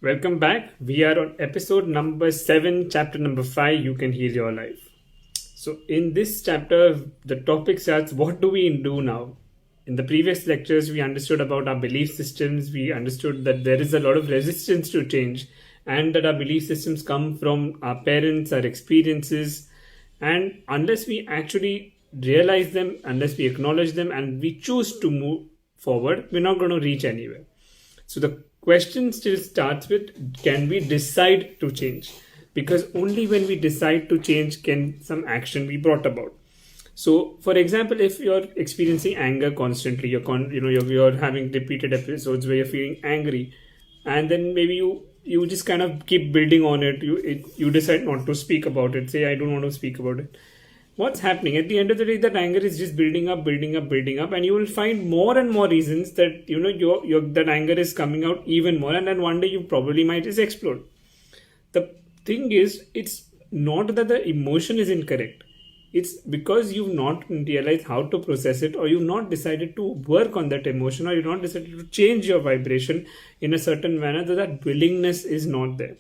Welcome back. We are on episode number 7, chapter number 5, You Can Heal Your Life. So, in this chapter, the topic starts, what do we do now? In the previous lectures, we understood about our belief systems. We understood that there is a lot of resistance to change and that our belief systems come from our parents, our experiences. And unless we actually realize them, unless we acknowledge them, and we choose to move forward, we're not going to reach anywhere. So the question still starts with, can we decide to change? Because only when we decide to change can some action be brought about. So, for example, if you're experiencing anger constantly, you're having repeated episodes where you're feeling angry, and then maybe you just kind of keep building on it. You decide not to speak about it. Say, I don't want to speak about it. What's happening at the end of the day? That anger is just building up, and you will find more and more reasons that your that anger is coming out even more, and then one day you probably might just explode. The thing is, it's not that the emotion is incorrect. It's because you've not realized how to process it, or you've not decided to work on that emotion, or you've not decided to change your vibration in a certain manner, that willingness is not there.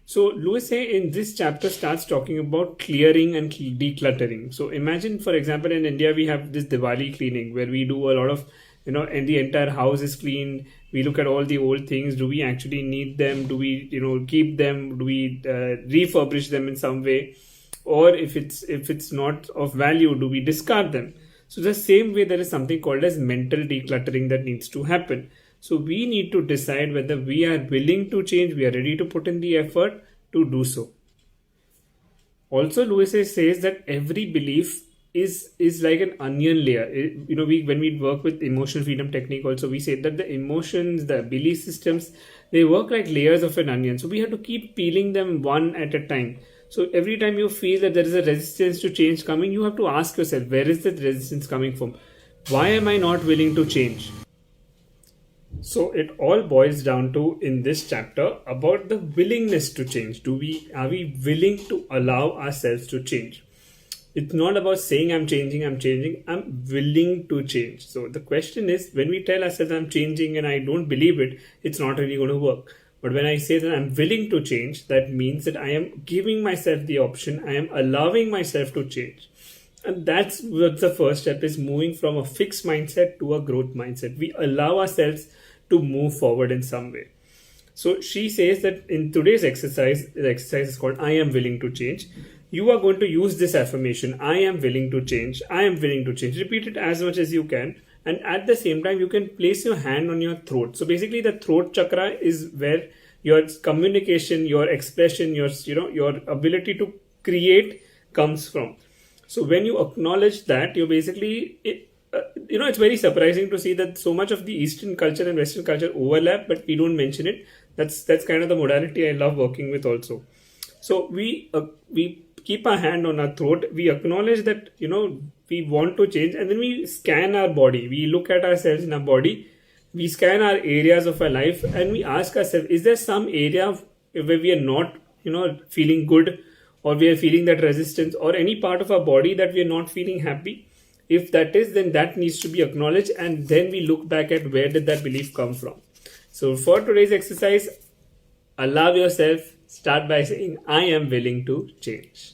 So Louise Hay in this chapter starts talking about clearing and decluttering. So imagine, for example, in India we have this Diwali cleaning where we do a lot of, and the entire house is cleaned. We look at all the old things. Do we actually need them? Do we, keep them? Do we refurbish them in some way? Or if it's not of value, do we discard them? So the same way, there is something called as mental decluttering that needs to happen. So we need to decide whether we are willing to change, we are ready to put in the effort to do so. Also, Louise says that every belief is like an onion layer. When we work with emotional freedom technique, also we say that the emotions, the belief systems, they work like layers of an onion. So we have to keep peeling them one at a time. So every time you feel that there is a resistance to change coming, you have to ask yourself, where is that resistance coming from? Why am I not willing to change? So it all boils down to, in this chapter, about the willingness to change. Are we willing to allow ourselves to change? It's not about saying I'm changing, I'm willing to change. So the question is, when we tell ourselves I'm changing and I don't believe it, it's not really going to work. But when I say that I'm willing to change, that means that I am giving myself the option, I am allowing myself to change. And that's what the first step is, moving from a fixed mindset to a growth mindset. We allow ourselves to move forward in some way. So she says that in today's exercise, the exercise is called I am willing to change. You are going to use this affirmation, I am willing to change, I am willing to change. Repeat it as much as you can. And at the same time, you can place your hand on your throat. So basically, the throat chakra is where your communication, your expression, your ability to create comes from. So when you acknowledge that, you're basically, it's very surprising to see that so much of the Eastern culture and Western culture overlap, but we don't mention it. That's kind of the modality I love working with also. So we keep our hand on our throat. We acknowledge that, we want to change, and then we scan our body. We look at ourselves in our body. We scan our areas of our life, and we ask ourselves, is there some area where we are not, feeling good, or we are feeling that resistance, or any part of our body that we are not feeling happy? If that is, then that needs to be acknowledged, and then we look back at where did that belief come from. So for today's exercise, allow yourself, start by saying, I am willing to change.